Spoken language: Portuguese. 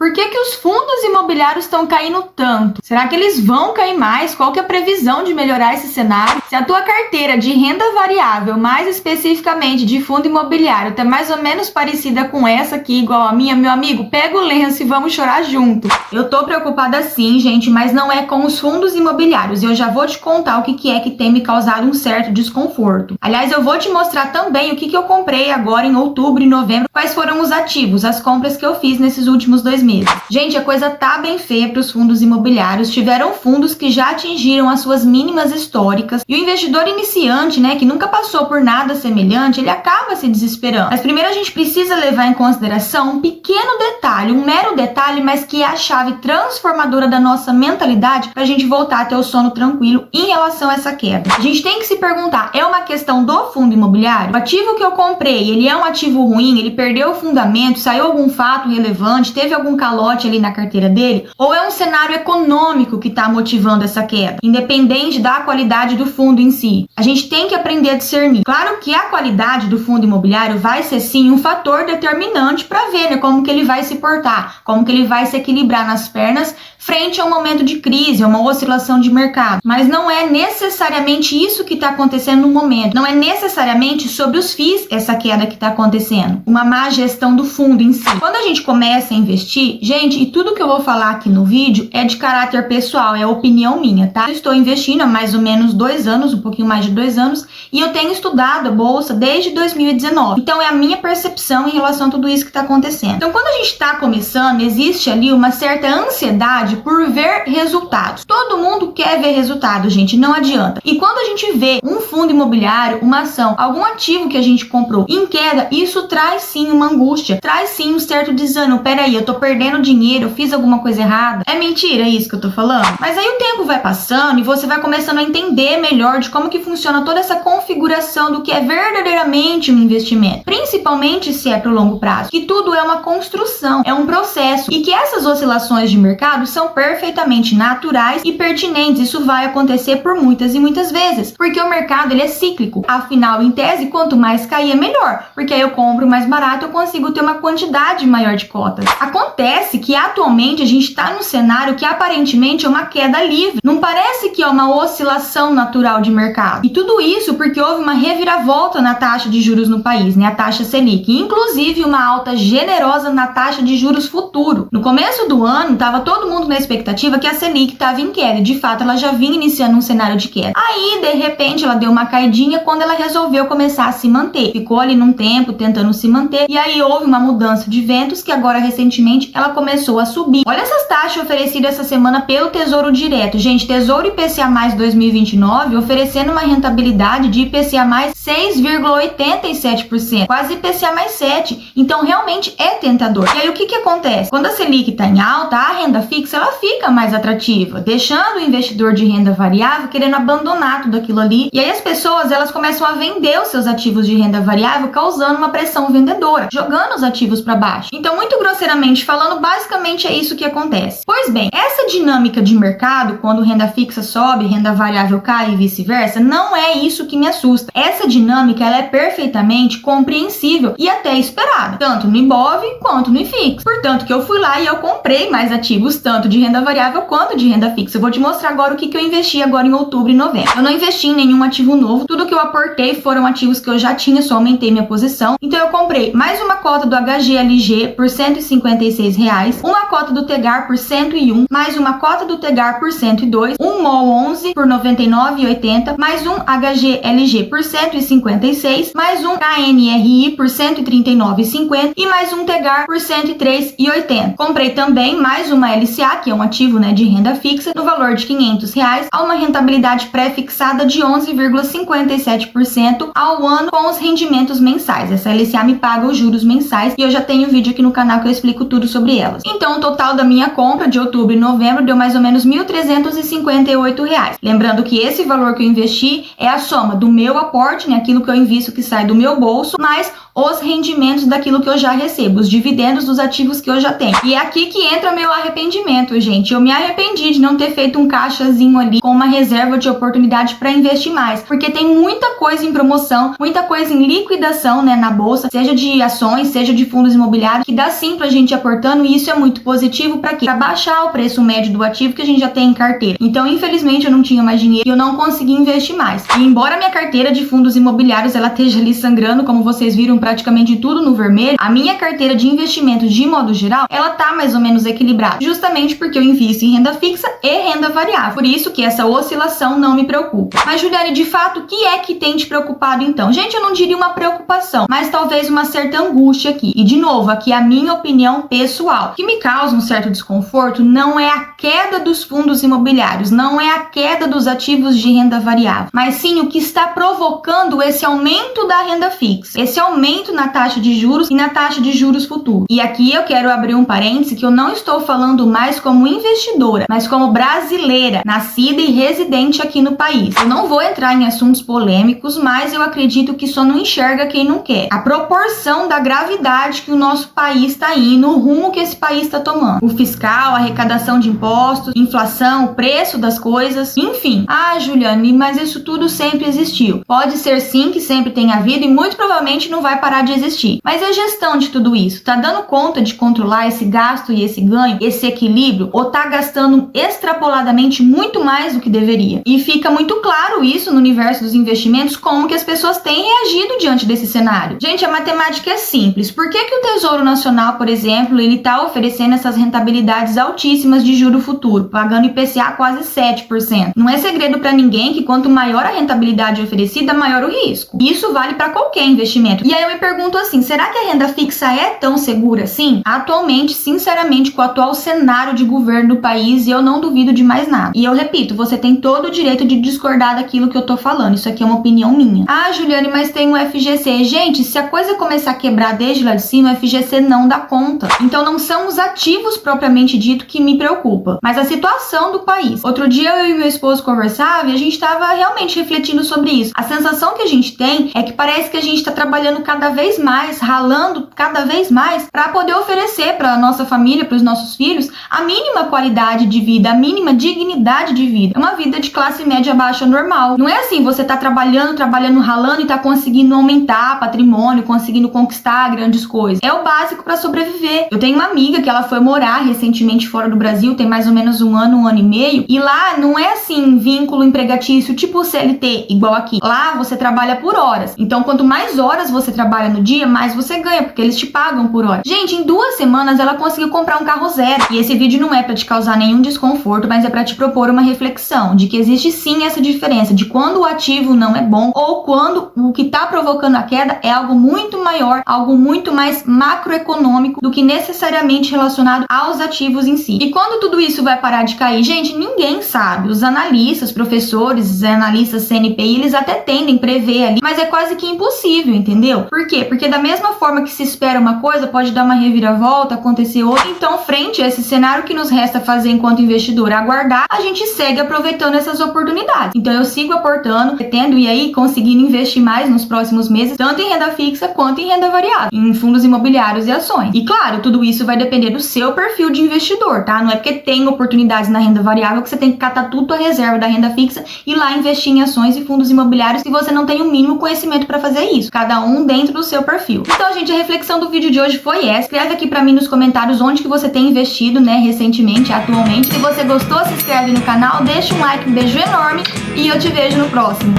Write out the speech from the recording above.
Por que os fundos imobiliários estão caindo tanto? Será que eles vão cair mais? Qual que é a previsão de melhorar esse cenário? Se a tua carteira de renda variável, mais especificamente de fundo imobiliário, tá mais ou menos parecida com essa aqui, igual a minha, meu amigo, pega o lenço e vamos chorar junto. Eu tô preocupada sim, gente, mas não é com os fundos imobiliários. Eu já vou te contar o que é que tem me causado um certo desconforto. Aliás, eu vou te mostrar também o que eu comprei agora em outubro e novembro, quais foram os ativos, as compras que eu fiz nesses últimos 2 meses. Gente, a coisa tá bem feia para os fundos imobiliários. Tiveram fundos que já atingiram as suas mínimas históricas e o investidor iniciante, né, que nunca passou por nada semelhante, ele acaba se desesperando. Mas primeiro a gente precisa levar em consideração um pequeno detalhe, um mero detalhe, mas que é a chave transformadora da nossa mentalidade para a gente voltar a ter o sono tranquilo em relação a essa queda. A gente tem que se perguntar, é uma questão do fundo imobiliário? O ativo que eu comprei, ele é um ativo ruim, ele perdeu o fundamento, saiu algum fato relevante, teve algum calote ali na carteira dele? Ou é um cenário econômico que está motivando essa queda, independente da qualidade do fundo em si? A gente tem que aprender a discernir. Claro que a qualidade do fundo imobiliário vai ser sim um fator determinante para ver, né, como que ele vai se portar, como que ele vai se equilibrar nas pernas frente a um momento de crise, a uma oscilação de mercado. Mas não é necessariamente isso que está acontecendo no momento. Não é necessariamente sobre os FIIs essa queda que está acontecendo. Uma má gestão do fundo em si. Quando a gente começa a investir, gente, e tudo que eu vou falar aqui no vídeo é de caráter pessoal, é opinião minha, tá? Eu estou investindo há mais ou menos 2 anos, um pouquinho mais de 2 anos, e eu tenho estudado a bolsa desde 2019. Então é a minha percepção em relação a tudo isso que está acontecendo. Então quando a gente está começando, existe ali uma certa ansiedade por ver resultados. Todo mundo quer ver resultados, gente, não adianta. E quando a gente vê um fundo imobiliário, uma ação, algum ativo que a gente comprou em queda, isso traz sim uma angústia, traz sim um certo desânimo. Peraí, eu tô perdendo dinheiro, eu fiz alguma coisa errada? É mentira isso que eu tô falando? Mas aí o tempo vai passando e você vai começando a entender melhor de como que funciona toda essa configuração do que é verdadeiramente um investimento, principalmente se é pro longo prazo, que tudo é uma construção, é um processo, e que essas oscilações de mercado são perfeitamente naturais e pertinentes. Isso vai acontecer por muitas e muitas vezes, porque o mercado ele é cíclico. Afinal, em tese, quanto mais cair é melhor, porque aí eu compro mais barato, eu consigo ter uma quantidade maior de cotas. Acontece que atualmente a gente está num cenário que aparentemente é uma queda livre, não parece que é uma oscilação natural de mercado. E tudo isso porque houve uma reviravolta na taxa de juros no país, né, a taxa Selic, inclusive uma alta generosa na taxa de juros futuro. No começo do ano, estava todo mundo na expectativa que a Selic estava em queda, e de fato ela já vinha iniciando um cenário de queda. Aí, de repente, ela deu uma caidinha quando ela resolveu começar a se manter. Ficou ali num tempo tentando se manter, e aí houve uma mudança de ventos que agora, recentemente, ela começou a subir. Olha essas taxas oferecidas essa semana pelo Tesouro Direto. Gente, Tesouro IPCA mais 2029 oferecendo uma rentabilidade de IPCA mais 6,87%, quase IPCA mais 7%. Então, realmente é tentador. E aí, o que acontece? Quando a Selic está em alta, a renda fixa ela fica mais atrativa, deixando o investidor de renda variável querendo abandonar tudo aquilo ali. E aí as pessoas elas começam a vender os seus ativos de renda variável, causando uma pressão vendedora, jogando os ativos para baixo. Então, muito grosseiramente falando, basicamente é isso que acontece. Pois bem, essa dinâmica de mercado, quando renda fixa sobe, renda variável cai e vice-versa, não é isso que me assusta. Essa dinâmica ela é perfeitamente compreensível e até esperada, tanto no IBOV quanto no IFIX. Portanto, que eu fui lá e eu comprei mais ativos, tanto de renda variável quanto de renda fixa. Eu vou te mostrar agora o que eu investi agora em outubro e novembro. Eu não investi em nenhum ativo novo, tudo que eu aportei foram ativos que eu já tinha, só aumentei minha posição. Então eu comprei mais uma cota do HGLG por R$ 156, uma cota do Tegar por 101, mais uma cota do Tegar por 102, um MOL 11 por R$ 99,80, mais um HGLG por 156, mais um KNRI por R$ 139,50 e mais um Tegar por R$ 103,80. Comprei também mais uma LCA, que é um ativo, né, de renda fixa, no valor de R$ 500, a uma rentabilidade pré-fixada de 11,57% ao ano com os rendimentos mensais. Essa LCA me paga os juros mensais e eu já tenho vídeo aqui no canal que eu explico tudo sobre elas. Então, o total da minha compra de outubro e novembro deu mais ou menos R$ 1.358. Lembrando que esse valor que eu investi é a soma do meu aporte, né, aquilo que eu invisto que sai do meu bolso, mais os rendimentos daquilo que eu já recebo, os dividendos dos ativos que eu já tenho. E é aqui que entra o meu arrependimento, gente. Eu me arrependi de não ter feito um caixazinho ali com uma reserva de oportunidade para investir mais, porque tem muita coisa em promoção, muita coisa em liquidação, né, na bolsa, seja de ações, seja de fundos imobiliários, que dá sim pra gente aportando, e isso é muito positivo para quê? Para baixar o preço médio do ativo que a gente já tem em carteira. Então, infelizmente, eu não tinha mais dinheiro e eu não consegui investir mais. E embora a minha carteira de fundos imobiliários ela esteja ali sangrando, como vocês viram, praticamente tudo no vermelho, a minha carteira de investimentos de modo geral, ela tá mais ou menos equilibrada, justamente porque eu invisto em renda fixa e renda variável. Por isso que essa oscilação não me preocupa. Mas, Juliane, de fato, o que é que tem te preocupado então? Gente, eu não diria uma preocupação, mas talvez uma certa angústia aqui. E de novo, aqui a minha opinião pessoal. O que me causa um certo desconforto não é a queda dos fundos imobiliários, não é a queda dos ativos de renda variável, mas sim o que está provocando esse aumento da renda fixa, esse aumento na taxa de juros e na taxa de juros futuros. E aqui eu quero abrir um parêntese que eu não estou falando mais como investidora, mas como brasileira, nascida e residente aqui no país. Eu não vou entrar em assuntos polêmicos, mas eu acredito que só não enxerga quem não quer. A proporção da gravidade que o nosso país está indo, o rumo que esse país está tomando. O fiscal, a arrecadação de impostos, inflação, o preço das coisas, enfim. Ah, Juliane, mas isso tudo sempre existiu. Pode ser sim que sempre tenha havido e muito provavelmente não vai parar de existir. Mas a gestão de tudo isso, tá dando conta de controlar esse gasto e esse ganho, esse equilíbrio, ou tá gastando extrapoladamente muito mais do que deveria? E fica muito claro isso no universo dos investimentos, como que as pessoas têm reagido diante desse cenário. Gente, a matemática é simples. Por que o Tesouro Nacional, por exemplo, ele tá oferecendo essas rentabilidades altíssimas de juro futuro, pagando IPCA quase 7%? Não é segredo para ninguém que quanto maior a rentabilidade oferecida, maior o risco. Isso vale para qualquer investimento. E aí eu me pergunto assim, será que a renda fixa é tão segura assim? Atualmente, sinceramente, com o atual cenário de governo do país, eu não duvido de mais nada. E eu repito, você tem todo o direito de discordar daquilo que eu tô falando. Isso aqui é uma opinião minha. Ah, Juliane, mas tem o FGC. Gente, se a coisa começar a quebrar desde lá de cima, o FGC não dá conta. Então não são os ativos propriamente dito que me preocupa, mas a situação do país. Outro dia eu e meu esposo conversavam e a gente estava realmente refletindo sobre isso. A sensação que a gente tem é que parece que a gente está trabalhando cada vez mais, ralando cada vez mais para poder oferecer para a nossa família, para os nossos filhos, a mínima qualidade de vida, a mínima dignidade de vida. É uma vida de classe média baixa normal. Não é assim, você tá trabalhando, ralando e tá conseguindo aumentar patrimônio, conseguindo conquistar grandes coisas. É o básico para sobreviver. Eu tenho uma amiga que ela foi morar recentemente fora do Brasil, tem mais ou menos um ano e meio, e lá não é assim vínculo empregatício tipo o CLT, igual aqui. Lá você trabalha por horas. Então quanto mais horas você trabalha no dia, mais você ganha, porque eles te pagam por hora. Gente, em 2 semanas ela conseguiu comprar um carro zero. E esse vídeo não é para te causar nenhum desconforto, mas é para te propor uma reflexão de que existe sim essa diferença de quando o ativo não é bom ou quando o que está provocando a queda é algo muito maior, algo muito mais macroeconômico do que necessariamente relacionado aos ativos em si. E quando tudo isso vai parar de cair? Gente, ninguém sabe. Os analistas, professores, analistas CNPI, eles até tendem a prever ali, mas é quase que impossível, entendeu? Por quê? Porque da mesma forma que se espera uma coisa, pode dar uma reviravolta, acontecer outra. Então, frente a esse cenário, que nos resta fazer enquanto investidor? Aguardar, a gente segue aproveitando essas oportunidades. Então, eu sigo aportando, pretendo e aí conseguindo investir mais nos próximos meses, tanto em renda fixa quanto em renda variável, em fundos imobiliários e ações. E claro, tudo isso vai depender do seu perfil de investidor, tá? Não é porque tem oportunidades na renda variável que você tem que catar tudo a reserva da renda fixa e lá investir em ações e fundos imobiliários se você não tem o mínimo conhecimento para fazer isso. Cada um dentro do seu perfil. Então, gente, a reflexão do vídeo de hoje foi essa. Escreve aqui pra mim nos comentários onde que você tem investido, né, recentemente, atualmente. Se você gostou, se inscreve no canal, deixa um like, um beijo enorme e eu te vejo no próximo.